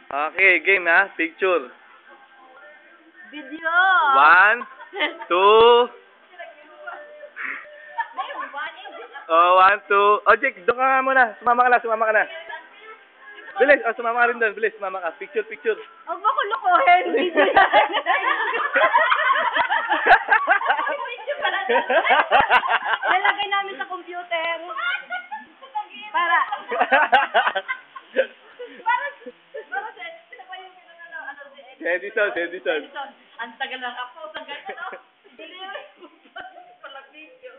Okay, game ha. Picture. Video. 1, 2. Oh, 1, 2. Oh, Jake, doon ka nga muna. Sumama ka na. Bilis, oh, sumama ka rin doon. Bilis, sumama ka. Picture. Huwag mo ko lukuhin. Video yan. Lalagay namin sa computer. Para Edison. ang tagal ng ako. Ang tagal no? Pala video.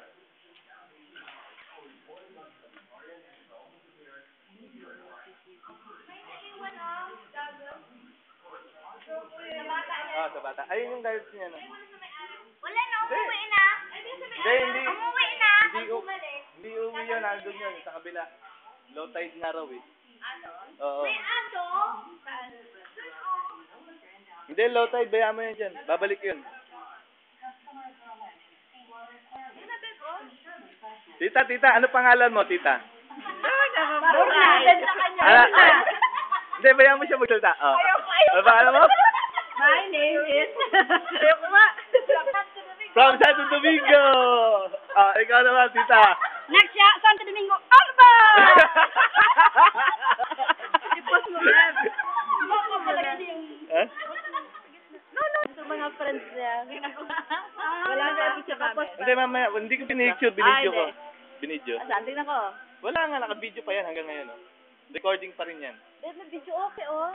Sa bata. Ayun yung diet niya, no? Wala na, umuwi na. Hindi. Umuwi na. Hindi uwi yun. Nandun yun. Sa kabila. Low tide na raw eh. Oo. May aso? Hindi, low tide. Bayaan mo yan dyan. Babalik yun. Tita. Ano pangalan mo, tita? Hindi, bayaan mo siya magsalita. Oh. Ano pangalan mo? My name is... Ayoko nga. From Santo Domingo! Ikaw naman, tita. Next siya, Santo Domingo, Alba! Ipos mo yan. Baka malagay yung... Eh? No. Sa mga friends niya. Wala na siya kapos. Hindi, mamaya. Hindi ko pinicture. Binidyo ko. Binidyo. Saan? Tingnan ko. Wala nga, naka-video pa yan hanggang ngayon. Oh. Recording pa rin yan. May video okay, oh.